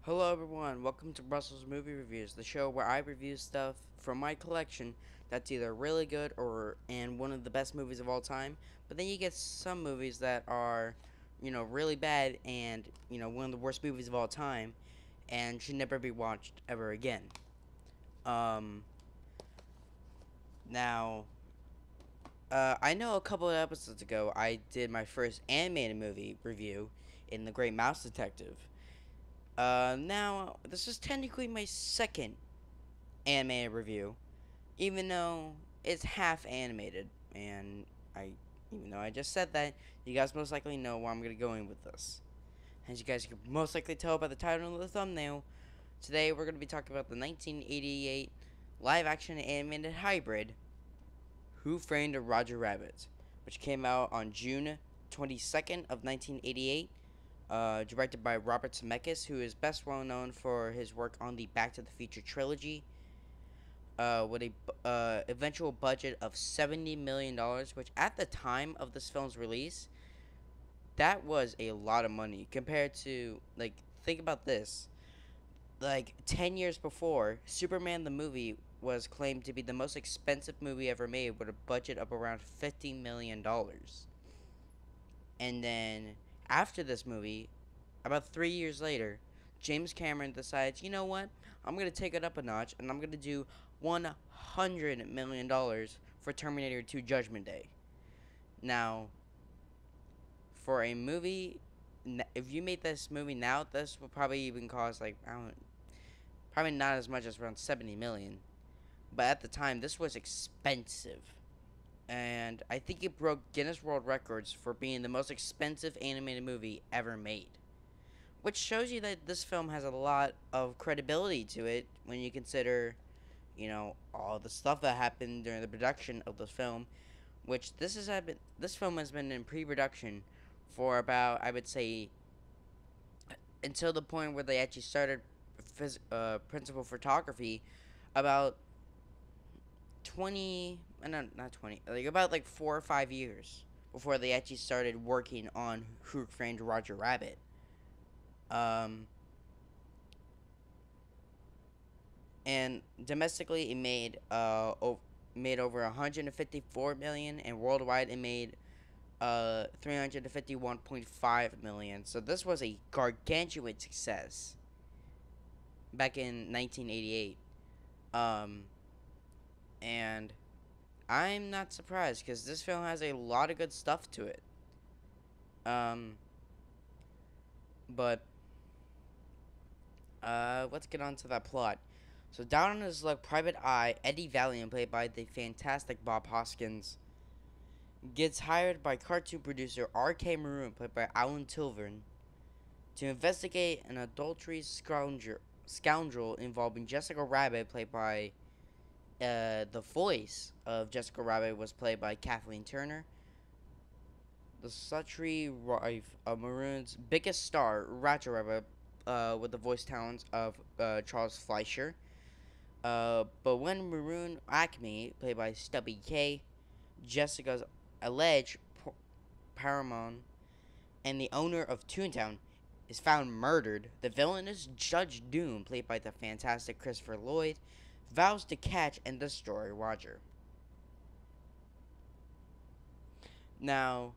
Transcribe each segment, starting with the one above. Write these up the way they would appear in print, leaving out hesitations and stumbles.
Hello everyone, welcome to Russell's Movie Reviews, the show where I review stuff from my collection that's either really good or and one of the best movies of all time. But then you get some movies that are, really bad and, one of the worst movies of all time and should never be watched ever again. Um now I know a couple of episodes ago I did my first animated movie review in The Great Mouse Detective. Now this is technically my second animated review, even though it's half animated. And even though I just said that, you guys most likely know where I'm gonna go in with this. As you guys can most likely tell by the title and the thumbnail, today we're gonna be talking about the 1988 live-action animated hybrid, Who Framed Roger Rabbit, which came out on June 22nd of 1988. Directed by Robert Zemeckis, who is best well known for his work on the Back to the Future trilogy, with a eventual budget of $70 million, which at the time of this film's release, that was a lot of money compared to, like, think about this. Like 10 years before, Superman the movie was claimed to be the most expensive movie ever made with a budget of around $50 million. And then after this movie, about 3 years later, James Cameron decides, you know what? I'm going to take it up a notch and I'm going to do $100 million for Terminator 2 Judgment Day. Now, for a movie, if you made this movie now, this would probably even cost, like, I don't, probably not as much as around 70 million. But at the time, this was expensive. And I think it broke Guinness World Records for being the most expensive animated movie ever made. Which shows you that this film has a lot of credibility to it when you consider, all the stuff that happened during the production of the film. Which this film has been in pre-production for about, I would say, until the point where they actually started principal photography, about 20, no, not 20, like about like 4 or 5 years before they actually started working on Who Framed Roger Rabbit. Um, and domestically, it made over 154 million, and worldwide it made 351.5 million. So this was a gargantuan success back in 1988. Um, and I'm not surprised because this film has a lot of good stuff to it. Um, but let's get on to that plot. So down on his luck, Private Eye Eddie Valiant, played by the fantastic Bob Hoskins, gets hired by cartoon producer R.K. Maroon, played by Alan Tilvern, to investigate an adultery scoundrel involving Jessica Rabbit, played by the voice of Jessica Rabbit was played by Kathleen Turner. The sultry wife of Maroon's biggest star, Roger Rabbit, with the voice talents of Charles Fleischer. But when Maroon Acme, played by Stubby K, Jessica's alleged paramount, and the owner of Toontown, is found murdered, the villainous Judge Doom, played by the fantastic Christopher Lloyd, vows to catch and destroy Roger. Now,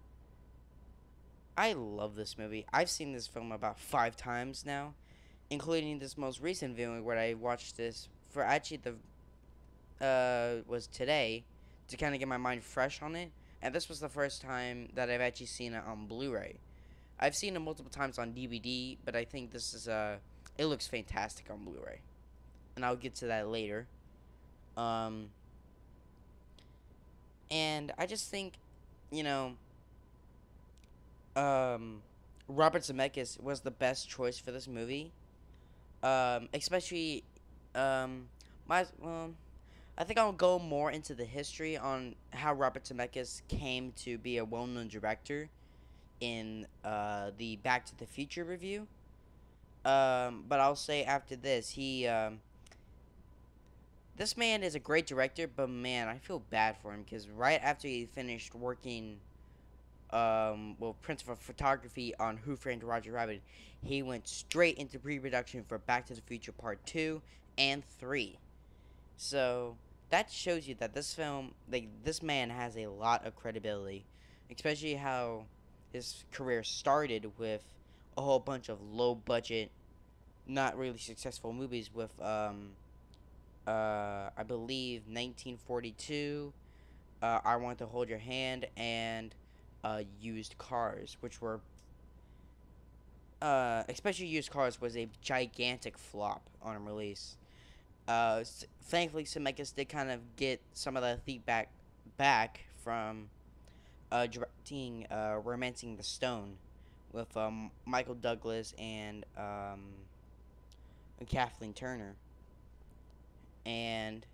I love this movie. I've seen this film about 5 times now, including this most recent viewing where I watched this for actually was today to kind of get my mind fresh on it. And this was the first time that I've actually seen it on Blu-ray. I've seen it multiple times on DVD, but I think this is it looks fantastic on Blu-ray, and I'll get to that later. Um, and I just think, you know, Robert Zemeckis was the best choice for this movie. Especially, my I think I'll go more into the history on how Robert Zemeckis came to be a well-known director in the Back to the Future review. But I'll say after this, this man is a great director, but man, I feel bad for him because right after he finished working well, principal photography on Who Framed Roger Rabbit, he went straight into pre-production for Back to the Future Part 2 and 3. So that shows you that this film, like, this man has a lot of credibility, especially how his career started with a whole bunch of low budget, not really successful movies with I believe 1942, I Want to Hold Your Hand, and Used Cars, which were especially Used Cars was a gigantic flop on release. Thankfully, Zemeckis did kind of get some of the feedback back from directing Romancing the Stone with Michael Douglas and Kathleen Turner, and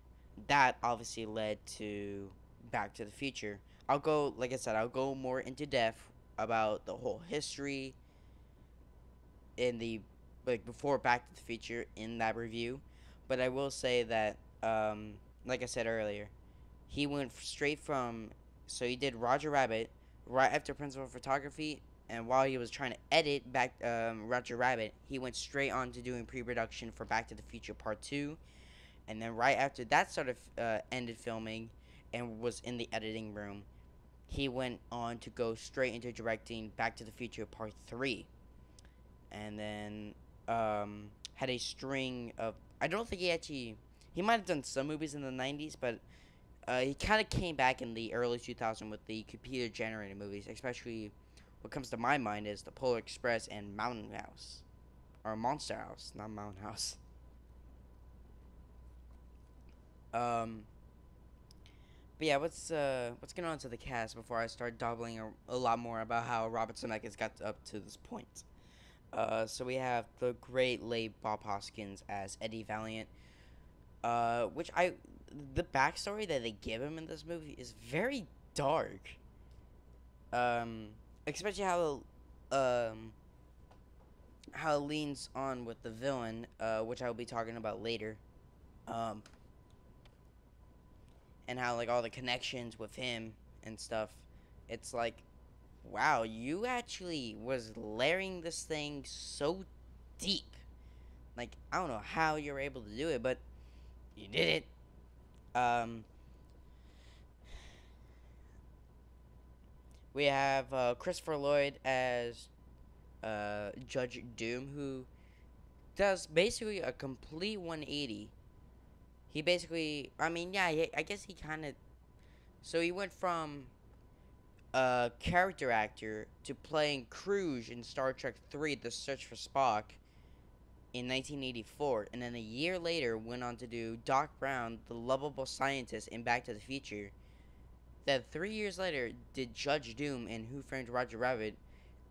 that obviously led to Back to the Future. I'll go, like I said, I'll go more into depth about the whole history in the like before Back to the Future in that review, but I will say that like I said earlier, he went straight from so he did Roger Rabbit right after Principal Photography, and while he was trying to edit back Roger Rabbit, he went straight on to doing pre-production for Back to the Future Part 2, and then right after that started ended filming and was in the editing room, he went on to go straight into directing Back to the Future Part 3, and then had a string of. I don't think he might have done some movies in the 90s, but he kind of came back in the early 2000s with the computer generated movies, especially what comes to my mind is the Polar Express and Mountain House, or Monster House, not Mountain House. Um, but yeah, let's get on to the cast before I start doubling a lot more about how Robert Zemeckis got up to this point. So we have the great late Bob Hoskins as Eddie Valiant, which the backstory that they give him in this movie is very dark. Especially how it leans on with the villain, which I will be talking about later. Um, and how like all the connections with him and stuff. It's like, wow, you actually was layering this thing so deep. Like, I don't know how you're able to do it, but you did it. Um, we have Christopher Lloyd as Judge Doom, who does basically a complete 180. He basically, I mean, yeah, I guess he kind of. So he went from a character actor to playing Cruz in Star Trek 3: The Search for Spock in 1984, and then a year later went on to do Doc Brown, the lovable scientist in Back to the Future. Then 3 years later did Judge Doom in Who Framed Roger Rabbit,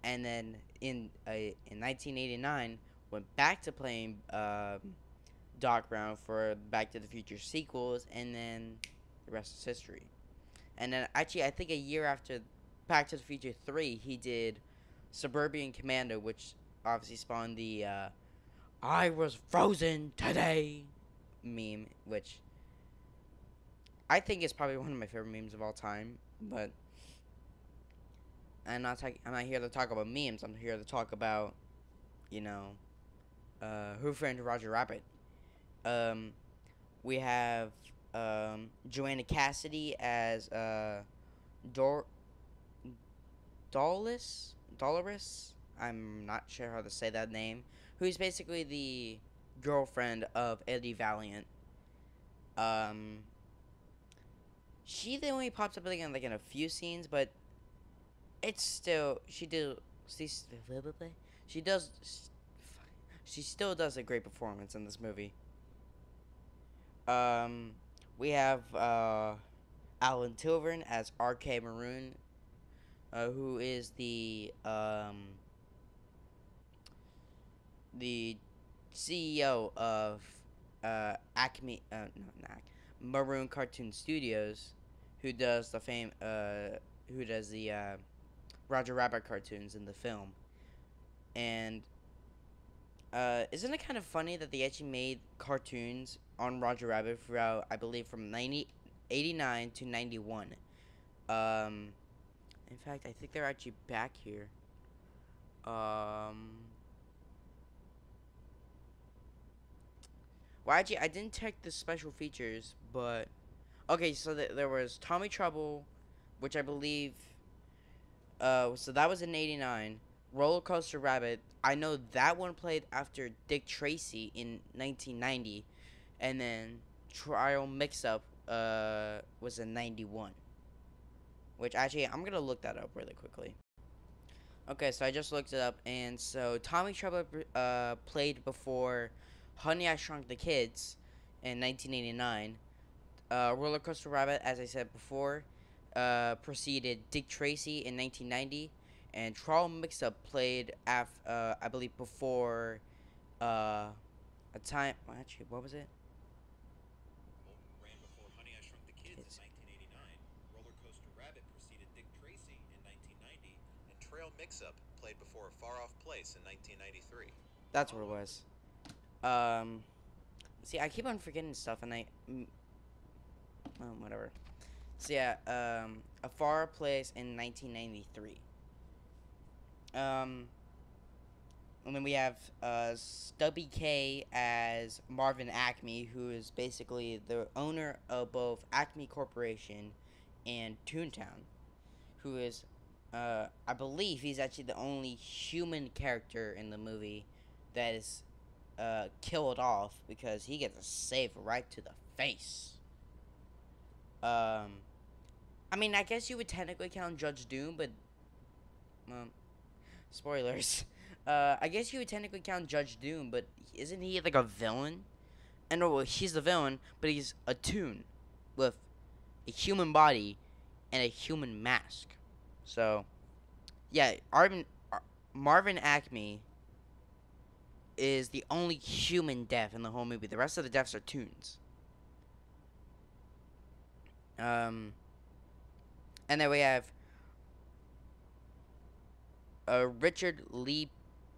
and then in 1989 went back to playing Doc Brown for Back to the Future sequels, and then the rest is history. And then actually, I think a year after Back to the Future 3, he did Suburban Commando, which obviously spawned the I was frozen today meme, which I think is probably one of my favorite memes of all time. But I'm not here to talk about memes. I'm here to talk about, you know, Who Framed Roger Rabbit. We have Joanna Cassidy as Dor Dolores. I'm not sure how to say that name. Who's basically the girlfriend of Eddie Valiant. She only pops up like in a few scenes, but it's still she does she still does a great performance in this movie. Um, we have Alan Tilburn as R.K. Maroon, who is the CEO of Acme, no, not Acme, Maroon Cartoon Studios, who does the Roger Rabbit cartoons in the film. And isn't it kind of funny that they actually made cartoons on Roger Rabbit throughout, I believe, from 1989 to 91? In fact, I think they're actually back here. Um, well, actually, I didn't check the special features, but okay. So there was Tommy Trouble, which I believe. So that was in '89. Roller Coaster Rabbit. I know that one played after Dick Tracy in 1990, and then Trial Mix Up was in '91. Which actually, I'm gonna look that up really quickly. Okay, so I just looked it up, and so Tommy Trouble played before Honey I Shrunk the Kids in 1989. Roller Coaster Rabbit, as I said before, preceded Dick Tracy in 1990, and Trial Mix Up played I believe before a time. Well, actually, what was it? Ran before Honey, I Shrunk the Kids in 1989. Roller Coaster Rabbit preceded Dick Tracy in 1990. And Trail Mix-Up played before A Far Off Place in 1993. That's what it was. Um, see, I keep on forgetting stuff, and whatever. So yeah, A Far Place in 1993. Um, and then we have Stubby K as Marvin Acme, who is basically the owner of both Acme Corporation and Toontown, who is, I believe he's actually the only human character in the movie that is killed off because he gets a save right to the face. Um, I mean, I guess you would technically count Judge Doom, but um, spoilers. I guess you would technically count Judge Doom, but isn't he like a villain? And no, well, he's the villain, but he's a toon with a human body and a human mask. So, yeah, Marvin Acme is the only human death in the whole movie. The rest of the deaths are toons. Um, and then we have Richard Lee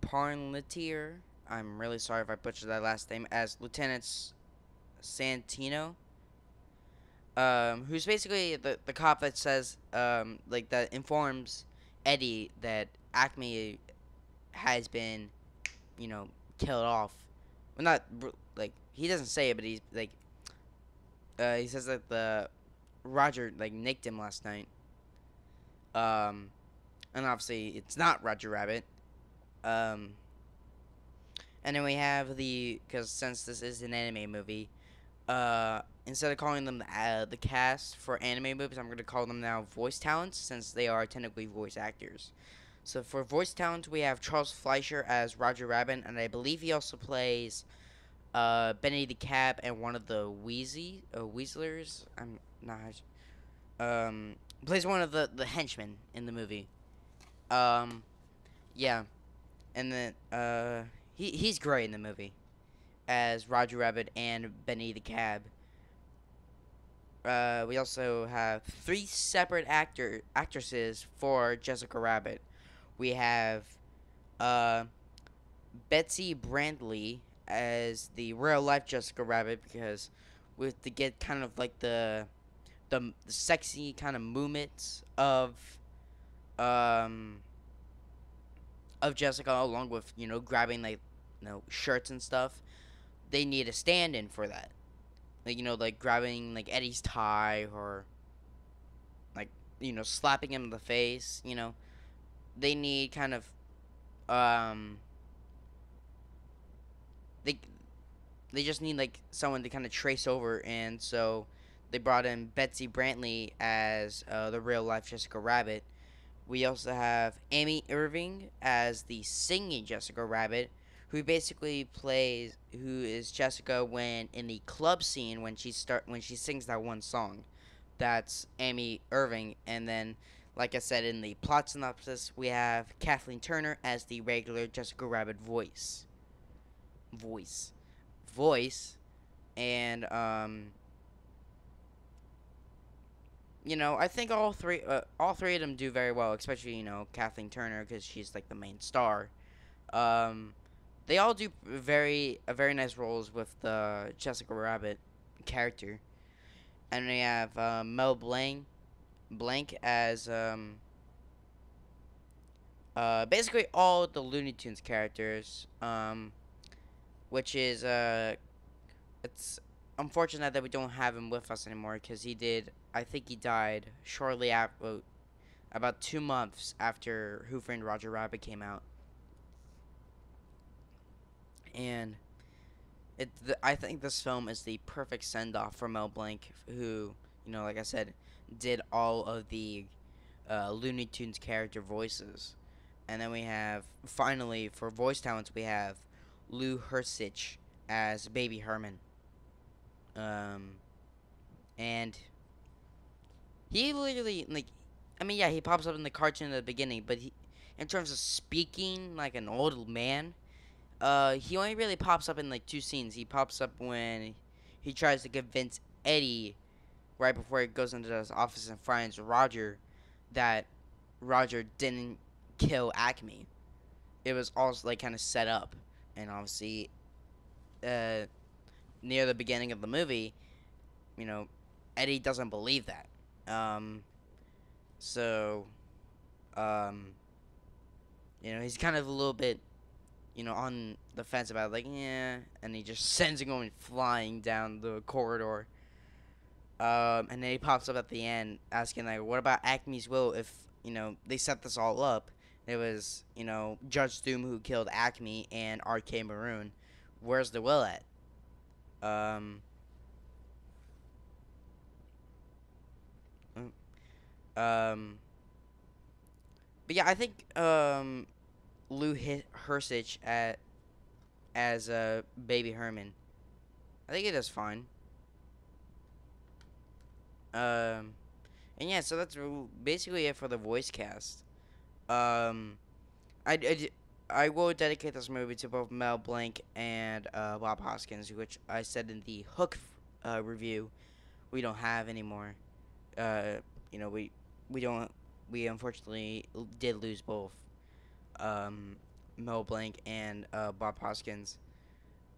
Parnletier. I'm really sorry if I butchered that last name, as Lieutenant Santino. Who's basically the cop that says, like, that informs Eddie that Acme has been, killed off. Well, not, like, he doesn't say it, but he's, like, he says that Roger, like, nicked him last night. And obviously it's not Roger Rabbit. Um, and then we have because since this is an anime movie, instead of calling them the cast for anime movies, I'm going to call them now voice talents, since they are technically voice actors. So for voice talent, we have Charles Fleischer as Roger Rabbit, and I believe he also plays Benny the Cab and one of the Weaslers. I'm not. Plays one of the henchmen in the movie. Yeah, and then he's great in the movie as Roger Rabbit and Benny the Cab. We also have three separate actresses for Jessica Rabbit. We have uh, Betsy Brantley as the real life Jessica Rabbit, because we have to get kind of like the sexy kind of movements um of Jessica, along with grabbing like shirts and stuff. They need a stand-in for that, like like grabbing like Eddie's tie, or like slapping him in the face. They need kind of um they they just need like someone to kind of trace over, and so they brought in Betsy Brantley as the real life Jessica Rabbit. We also have Amy Irving as the singing Jessica Rabbit, who who is Jessica when in the club scene when she sings that one song. That's Amy Irving. And then, like I said, in the plot synopsis, we have Kathleen Turner as the regular Jessica Rabbit voice, and I think all three of them do very well, especially Kathleen Turner, because she's like the main star. Um, they all do very nice roles with the Jessica Rabbit character, and we have Mel Blanc as basically all the Looney Tunes characters. Which is it's unfortunate that we don't have him with us anymore because he did. I think he died shortly after, about 2 months after Who Framed Roger Rabbit came out, and I think this film is the perfect send off for Mel Blanc, who, like I said, did all of the Looney Tunes character voices. And then we have, finally, for voice talents, we have Lou Hersich as Baby Herman. Um, and he literally, like, I mean, yeah, he pops up in the cartoon at the beginning, but in terms of speaking like an old man, he only really pops up in like two scenes. He pops up when he tries to convince Eddie right before he goes into his office and finds Roger that Roger didn't kill Acme. It was all like kind of set up, and obviously, uh, near the beginning of the movie, you know, Eddie doesn't believe that. Um, so, um, he's kind of a little bit, on the fence about it, like, yeah, and he just sends him going flying down the corridor. And then he pops up at the end asking, like, what about Acme's will if, they set this all up? It was, Judge Doom who killed Acme and R.K. Maroon. Where's the will at? Um, um, but yeah, I think, Lou Hersich as Baby Herman. I think he does fine. Um, and yeah, so that's basically it for the voice cast. Um, I will dedicate this movie to both Mel Blanc and Bob Hoskins, which I said in the Hook review we don't have anymore. Uh, you know, we don't we unfortunately did lose both um, Mel Blanc and Bob Hoskins.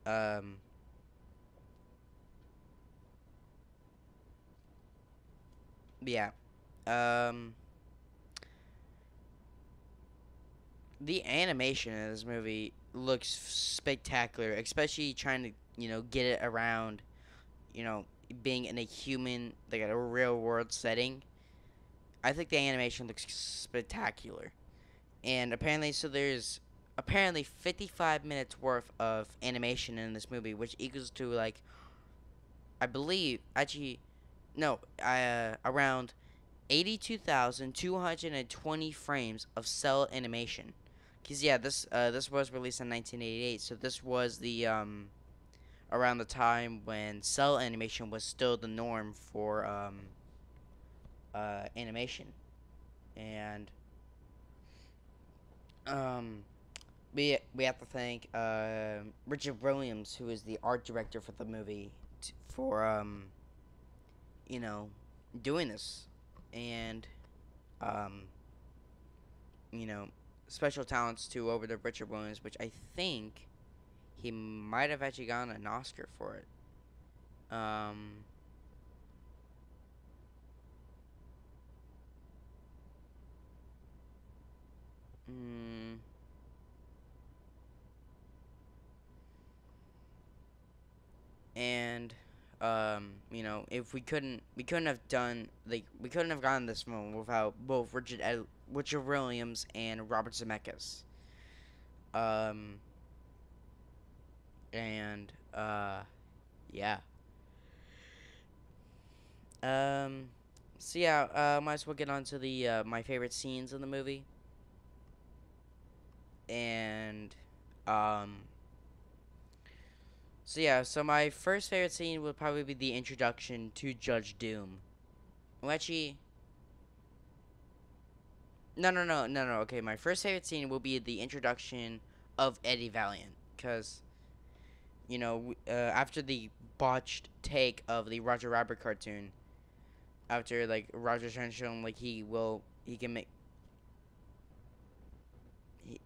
Um, yeah. Um, the animation in this movie looks spectacular, especially trying to get it around you know being in a human, like a real world setting. I think the animation looks spectacular, and there's apparently 55 minutes worth of animation in this movie, which equals to, like, I believe, actually, no, around 82,220 frames of cell animation. Cause yeah, this was released in 1988, so this was the around the time when cell animation was still the norm for animation, and um we have to thank Richard Williams, who is the art director for the movie, for you know doing this, and um you know special talents to over to Richard Williams, which I think he might have actually gotten an Oscar for it. Um, mm, and if we couldn't have done, like, we couldn't have gotten this film without both Richard Williams and Robert Zemeckis. Um, and yeah. Um, so yeah, might as well get on to the my favorite scenes in the movie, and um. So yeah, so my first favorite scene would probably be the introduction to Judge Doom. Well, actually, no. Okay, my first favorite scene will be the introduction of Eddie Valiant, because after the botched take of the Roger Rabbit cartoon, after, like, Roger's trying to show him, like, he can make he,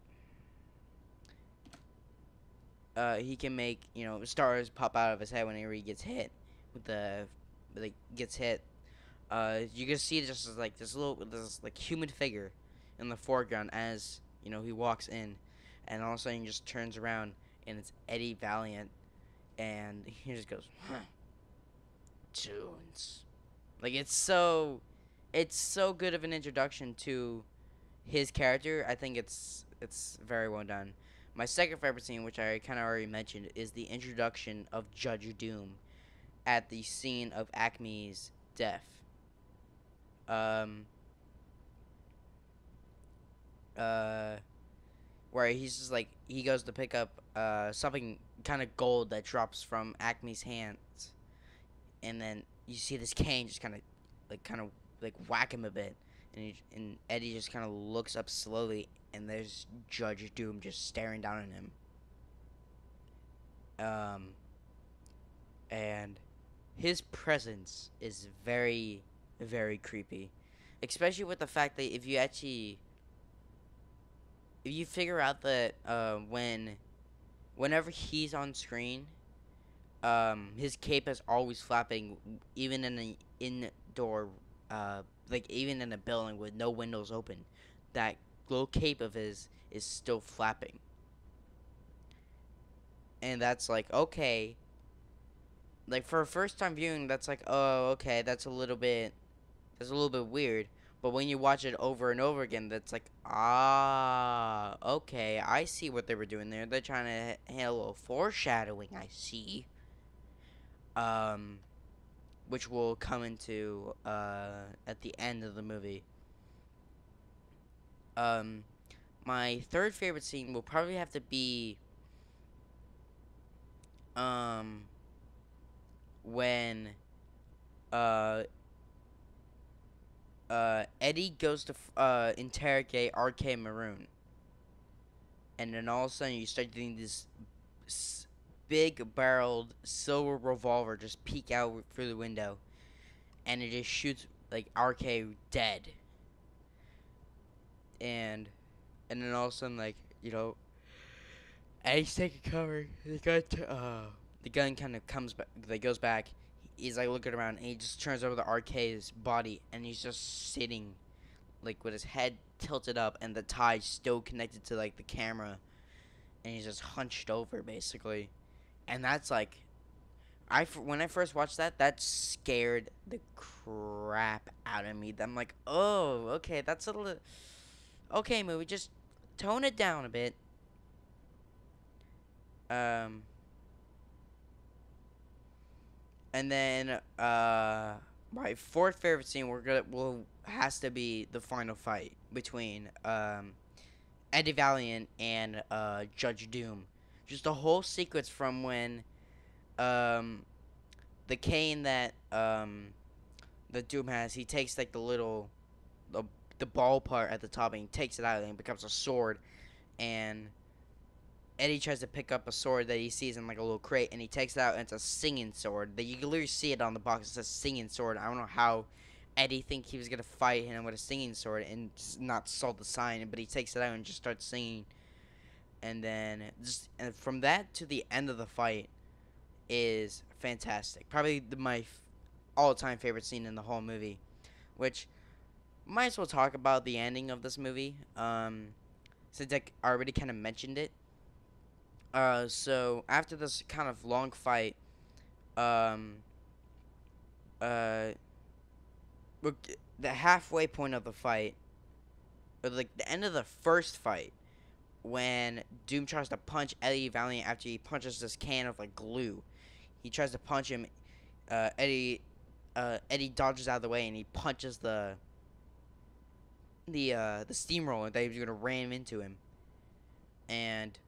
he can make stars pop out of his head whenever he gets hit with the like gets hit. You can see just like this like human figure in the foreground as he walks in, and all of a sudden he just turns around and it's Eddie Valiant, and he just goes, huh, tunes. Like it's so good of an introduction to his character. I think it's very well done. My second favorite scene, which I kind of already mentioned, is the introduction of Judge Doom at the scene of Acme's death. Um, uh, where he's just like he goes to pick up something kind of gold that drops from Acme's hands, and then you see this cane just kind of whack him a bit, and Eddie just kind of looks up slowly, and there's Judge Doom just staring down at him. Um, and his presence is very, very creepy, especially with the fact that if you figure out that whenever he's on screen, his cape is always flapping, even in an indoor, like even in a building with no windows open. That little cape of his is still flapping, and that's like okay. Like for a first time viewing, that's like oh okay, that's a little bit weird. But when you watch it over and over again, that's like okay, I see what they were doing there. They're trying to handle a little foreshadowing. I see. Um, which will come into at the end of the movie. Um, my third favorite scene will probably have to be um when uh Eddie goes to interrogate RK Maroon, and then all of a sudden you start getting this big barreled silver revolver just peek out through the window, and it just shoots like RK dead, and then all of a sudden like Eddie's taking cover. The gun kind of comes back. Like goes back. He's like looking around, and he just turns over the RK's body, and he's just sitting, like with his head tilted up, and the tie still connected to like the camera, and he's just hunched over basically, and that's like, when I first watched that, that scared the crap out of me. I'm like, oh, okay, that's a little, okay, movie, just tone it down a bit. Um, And then my fourth favorite scene has to be the final fight between Eddie Valiant and Judge Doom. Just the whole sequence from when um the cane that the Doom has, he takes like the the ball part at the top, and he takes it out and it becomes a sword, and Eddie tries to pick up a sword that he sees in like a little crate, and he takes it out, and it's a singing sword. That you can literally see it on the box. It says singing sword. I don't know how Eddie think he was gonna fight him with a singing sword and just not saw the sign, but he takes it out and just starts singing. And then and from that to the end of the fight is fantastic. Probably my all-time favorite scene in the whole movie. Which might as well talk about the ending of this movie. Since I already kind of mentioned it. So after this kind of long fight, um, uh, the halfway point of the fight, or like the end of the first fight, when Doom tries to punch Eddie Valiant after he punches this can of like glue, he tries to punch him. Eddie dodges out of the way, and he punches the steamroller that he was gonna ram into him, and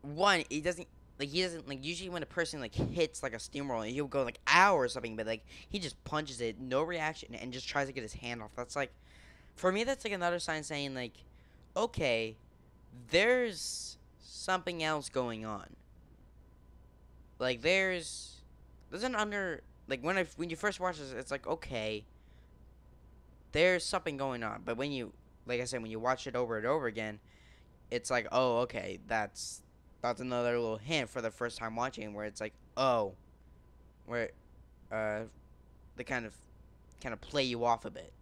one, he doesn't like usually when a person like hits like a steamroller, he'll go like ow or something, but like he just punches it, no reaction, and just tries to get his hand off. That's like, for me, that's like another sign saying like, okay, there's something else going on. Like there's an under like when you first watch this, it's like okay, there's something going on, but when you like I said, when you watch it over and over again, it's like oh okay, that's another little hint for the first time watching where it's like oh, where uh they kind of play you off a bit,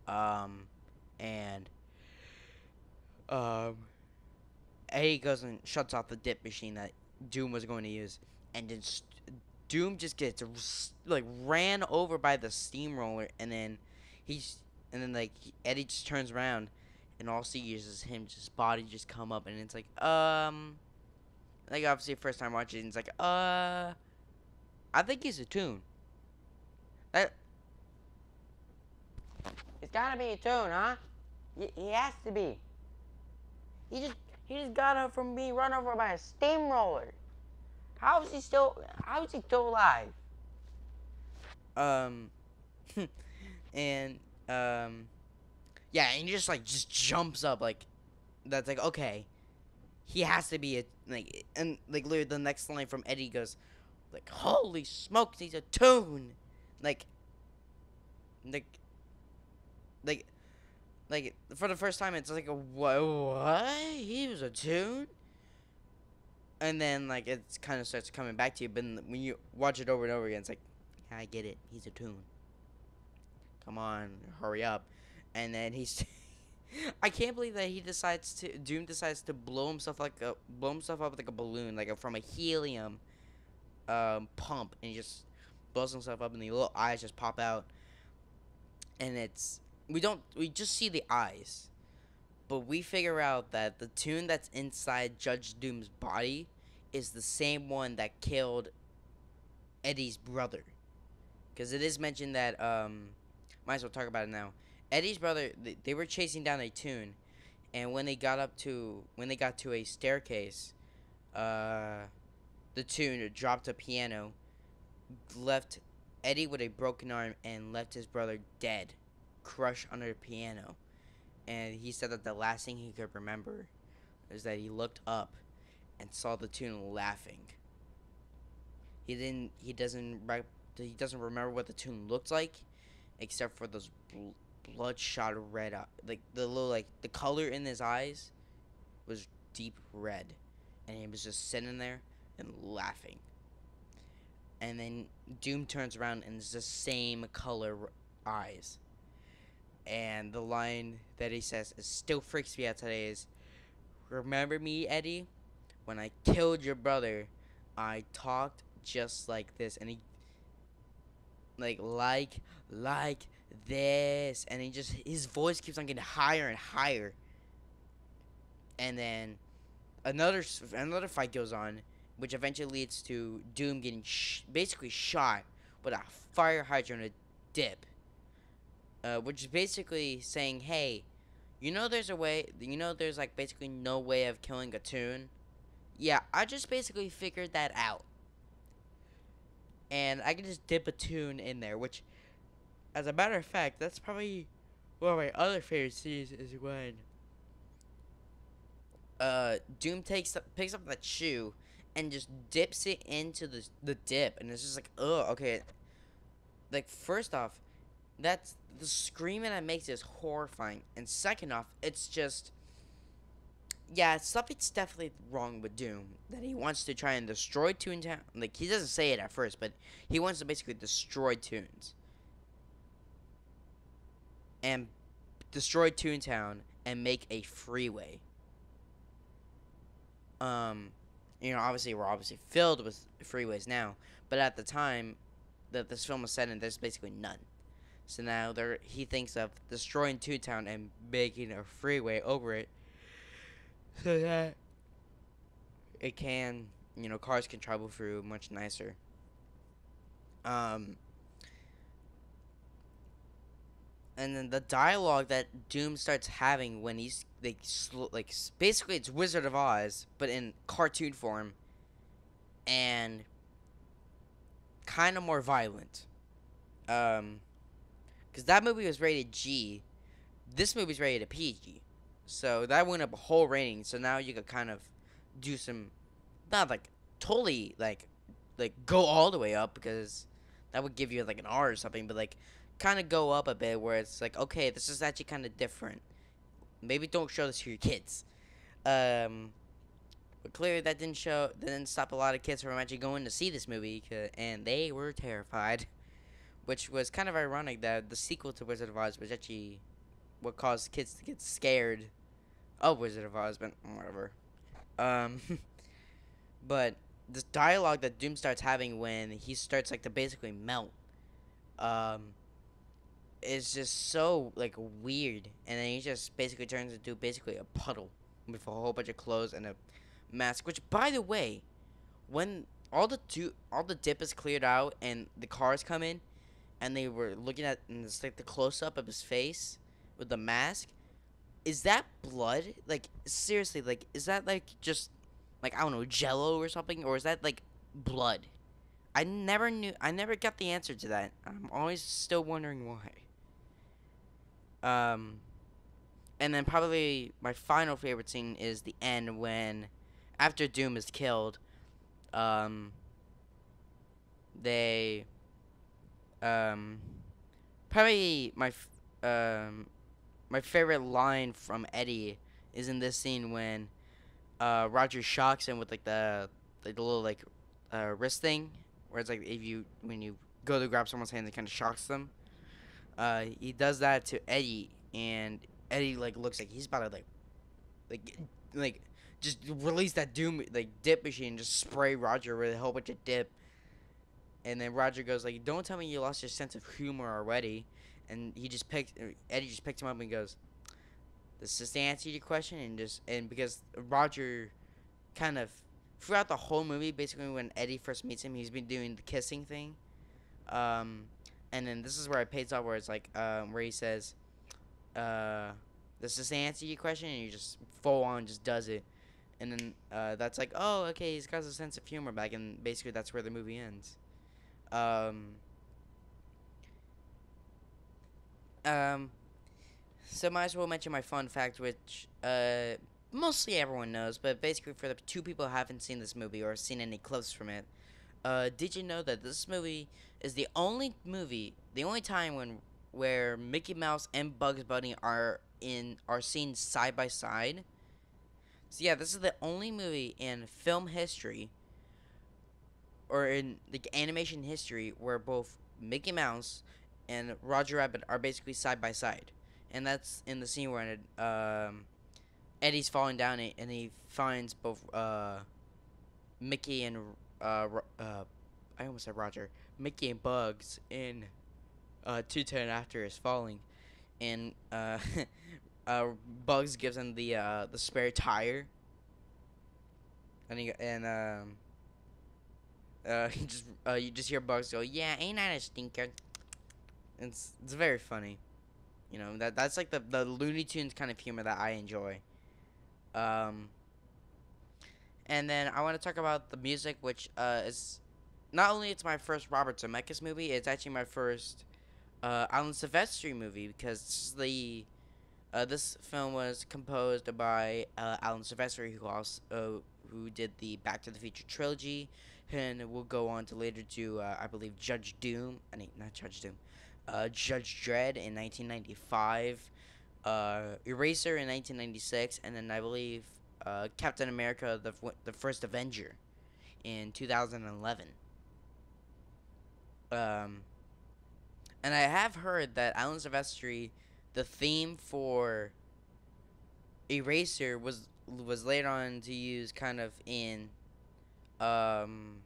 um and Um, Eddie goes and shuts off the dip machine that Doom was going to use, and then Doom just gets like ran over by the steamroller, and then he's Eddie just turns around, and all he sees is him, just body just come up, and it's like obviously first time watching, it, it's like I think he's a tune. That it's gotta be a tune, huh? He has to be. He just he just got up from being run over by a steamroller. How is he still alive? Um, and yeah, and he just jumps up like that's like okay, he has to be a like and like literally the next line from Eddie goes like holy smokes, he's a tune, like like like like for the first time it's like a what he was a tune. And then like it kind of starts coming back to you, but when you watch it over and over again, it's like, yeah, I get it. He's a tune. Come on, hurry up. And then he's, I can't believe that Doom decides to blow himself up like a balloon, from a helium, pump, and he just blows himself up, and the little eyes just pop out. And we just see the eyes, but we figure out that the tune that's inside Judge Doom's body is the same one that killed Eddie's brother. Because it is mentioned that, might as well talk about it now. Eddie's brother, they were chasing down a tune, and when they got to a staircase, the tune dropped a piano, left Eddie with a broken arm, and left his brother dead, crushed under the piano. And he said that the last thing he could remember is that he looked up and saw the tune laughing. He doesn't remember what the tune looked like, except for those bloodshot red, the color in his eyes was deep red, and he was just sitting there and laughing. And then Doom turns around and it's the same color eyes. And the line that he says, it still freaks me out today, is, remember me, Eddie? When I killed your brother, I talked just like this. And he, like this. And his voice keeps on getting higher and higher. And then another fight goes on, which eventually leads to Doom getting basically shot with a fire hydrant, a dip. Which is basically saying, hey, there's basically no way of killing a tune. Yeah, I just basically figured that out. And I can just dip a tune in there, which, as a matter of fact, that's probably one of my other favorite scenes is when Doom picks up that shoe and just dips it into the dip, and it's just like, ugh, okay. Like, first off, that's the screaming that makes it is horrifying, and second off, it's just, yeah, something's definitely wrong with Doom, that he wants to try and destroy Toontown. Like, he doesn't say it at first, but he wants to basically destroy Toons and destroy Toontown and make a freeway. Obviously we're filled with freeways now, but at the time that this film was set in, there's basically none. So now he thinks of destroying Toontown and making a freeway over it, so that it can, cars can travel through much nicer. And then the dialogue that Doom starts having when he's basically it's Wizard of Oz, but in cartoon form, and kind of more violent. Because that movie was rated G, this movie's rated PG, so that went up a whole rating. So now you could kind of do some, not totally go all the way up, because that would give you an R or something, but kind of go up a bit where it's okay, this is actually kind of different. Maybe don't show this to your kids. But clearly that didn't stop a lot of kids from actually going to see this movie, and they were terrified. Which was kind of ironic that the sequel to Wizard of Oz was actually what caused kids to get scared Oh, Wizard of Oz, but whatever. Um, but this dialogue that Doom starts having when he starts like to basically melt, um, is just so like weird, and then he just basically turns into basically a puddle with a whole bunch of clothes and a mask. Which, by the way, when all the dip is cleared out and the cars come in, and they were looking at and it's like the close up of his face with the mask. Is that blood? Like seriously, like is that like just like I don't know, jello or something, or is that like blood? I never knew. I never got the answer to that. I'm always still wondering why. Um, and then probably my final favorite scene is the end when, after Doom is killed, um, they um, probably my favorite line from Eddie is in this scene when Roger shocks him with like the little like wrist thing, where it's like if you when you go to grab someone's hand, it kind of shocks them. He does that to Eddie, and Eddie like looks like he's about to like like just release that doom like dip machine, and just spray Roger with a whole bunch of dip, and then Roger goes like, "Don't tell me you lost your sense of humor already," and Eddie just picked him up and goes, "This is the answer to your question," and because Roger kind of throughout the whole movie, basically when Eddie first meets him, he's been doing the kissing thing. Um, and then this is where it pays off, where it's like, where he says, "This is the answer to your question," and he just full on just does it. And then that's like, oh, okay, he's got a sense of humor back, and basically that's where the movie ends. Um, um, so might as well mention my fun fact, which mostly everyone knows, but basically for the two people who haven't seen this movie or seen any clips from it, did you know that this movie is the only time where Mickey Mouse and Bugs Bunny are seen side by side? So yeah, this is the only movie in film history or in the animation history where both Mickey Mouse and Roger Rabbit are basically side by side, and that's in the scene where Eddie's falling down and he finds both Mickey and I almost said Roger, Mickey and Bugs in 210 after his falling, and Bugs gives him the spare tire, and he just you just hear Bugs go, "Yeah, ain't that a stinker?" It's very funny, you know that's like the Looney Tunes kind of humor that I enjoy. Um, and then I want to talk about the music, which is not only it's my first Robert Zemeckis movie, it's actually my first Alan Silvestri movie because this film was composed by Alan Silvestri, who did the Back to the Future trilogy, and will go on to later do I believe Judge Doom. I mean not Judge Doom, Judge Dredd in 1995, Eraser in 1996, and then I believe Captain America: the First Avenger in 2011. Um, and I have heard that Alan Silvestri, the theme for Eraser was later on to use kind of in um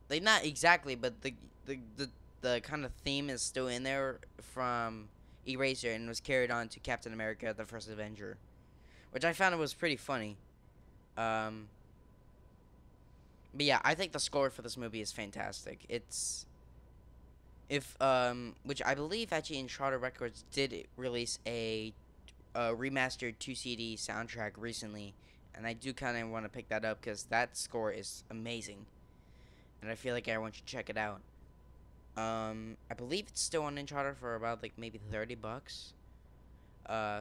like not exactly, but the kind of theme is still in there from Eraser and was carried on to Captain America: The First Avenger, which I found it was pretty funny. Um, but yeah, I think the score for this movie is fantastic. It's if which I believe actually Entrada Records did release a remastered 2 CD soundtrack recently, and I do kind of want to pick that up because that score is amazing, and I feel like everyone should check it out. I believe it's still on Entrada for about like maybe $30.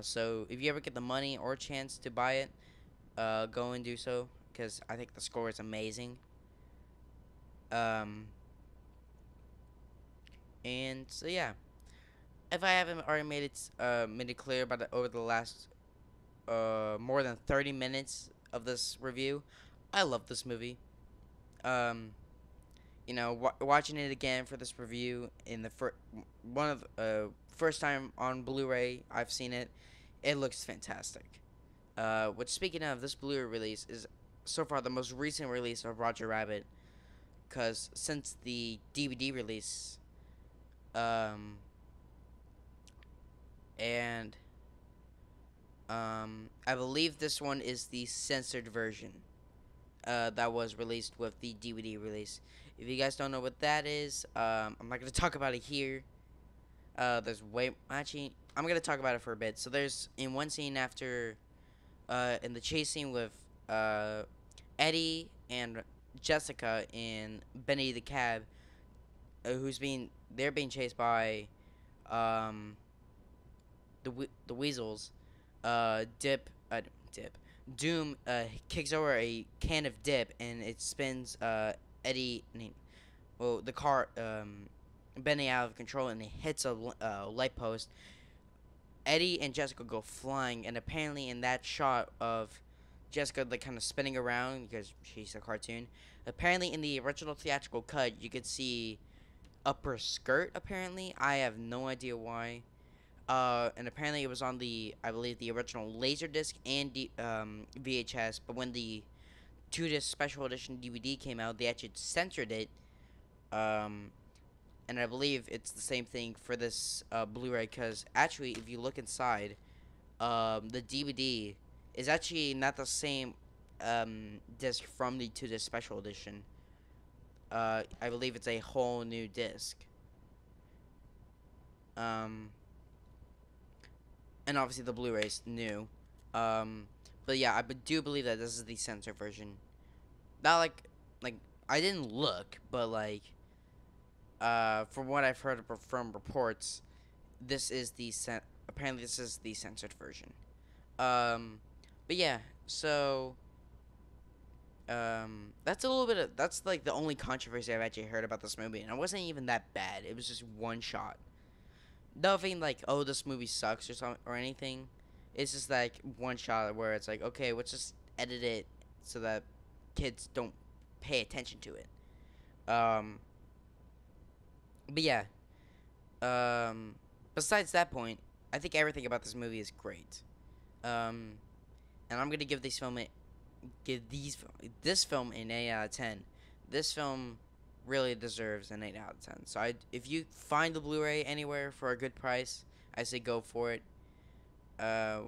So if you ever get the money or chance to buy it, go and do so because I think the score is amazing. Um, and so yeah, if I haven't already made it clear about over the last more than 30 minutes of this review, I love this movie. Um, watching it again for this review in the one of first time on Blu-ray I've seen it. It looks fantastic. Which, speaking of, this Blu-ray release is so far the most recent release of Roger Rabbit, because since the DVD release, um, and I believe this one is the censored version that was released with the DVD release. If you guys don't know what that is, I'm not gonna talk about it here. There's way actually I'm gonna talk about it for a bit. So there's in one scene after in the chase scene with uh, Eddie and Jessica and Benny the cab, they're being chased by um, the weasels. Dip Dip Doom kicks over a can of dip and it spins Eddie well the car Benny out of control and it hits a light post. Eddie and Jessica go flying, and apparently in that shot of Jessica like kind of spinning around because she's a cartoon, apparently in the original theatrical cut you could see upper skirt. Apparently, I have no idea why. And apparently it was on the I believe the original Laserdisc and VHS, but when the 2-disc special edition DVD came out, they actually censored it. Um, and I believe it's the same thing for this Blu-ray because actually, if you look inside, the DVD is actually not the same disc from the 2-disc special edition. I believe it's a whole new disc. Um, and obviously the Blu-ray's new. Um, but yeah, I do believe that this is the censored version. Not like I didn't look, but like from what I've heard from reports, this is apparently this is the censored version. But yeah, so that's a little bit of that's like the only controversy I've actually heard about this movie, and it wasn't even that bad. It was just one shot. Nothing like oh this movie sucks or something or anything. It's just like one shot where it's like okay let's just edit it so that kids don't pay attention to it. Um, but yeah. Besides that point, I think everything about this movie is great. Um, and I'm gonna give this film an 8 out of 10. This film really deserves an 8 out of 10. So if you find the Blu-ray anywhere for a good price, I say go for it. I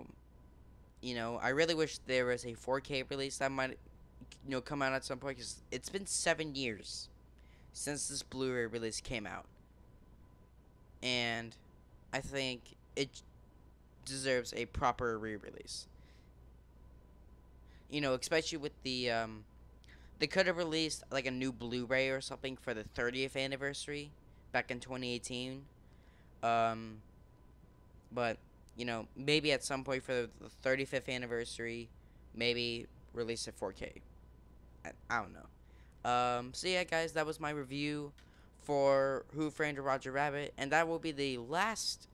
really wish there was a 4K release that might, come out at some point because it's been 7 years since this Blu-ray release came out, and I think it deserves a proper re-release. Especially with they could have released like a new Blu-ray or something for the 30th anniversary back in 2018. Um, but maybe at some point for the 35th anniversary, maybe release a 4K. I don't know. So yeah, guys, that was my review for Who Framed Roger Rabbit, and that will be the last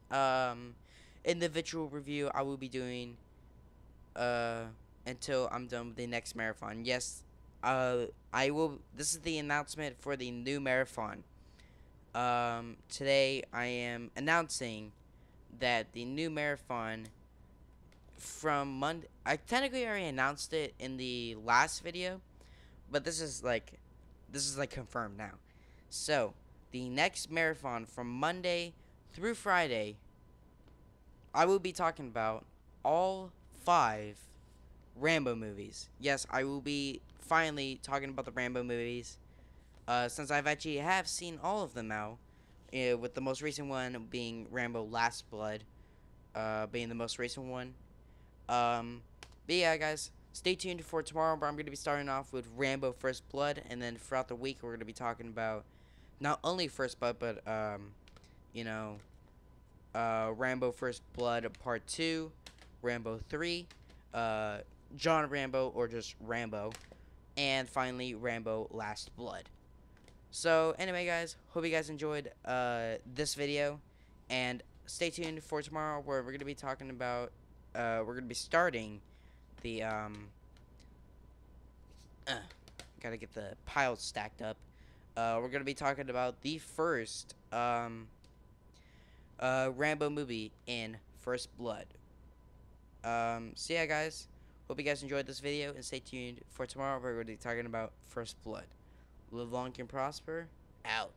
individual review I will be doing until I'm done with the next marathon. Yes, I will. This is the announcement for the new marathon. Today I am announcing that the new marathon from Monday. I technically already announced it in the last video, but this is like confirmed now. So the next marathon from Monday through Friday, I will be talking about all 5 Rambo movies. Yes, I will be finally talking about the Rambo movies. Since I've actually have seen all of them now, with the most recent one being Rambo Last Blood, being the most recent one. But yeah, guys, stay tuned for tomorrow. Where I'm going to be starting off with Rambo First Blood, and then throughout the week we're going to be talking about not only First Blood, but Rambo First Blood Part 2, Rambo 3, John Rambo or just Rambo, and finally Rambo Last Blood. So anyway, guys, hope you guys enjoyed this video, and stay tuned for tomorrow where we're gonna be talking about we're gonna be starting the gotta get the piles stacked up. We're gonna be talking about the first Rambo movie in First Blood. So yeah, guys, Hope you guys enjoyed this video, and stay tuned for tomorrow. We're going to be talking about First Blood. Live long and prosper. Out.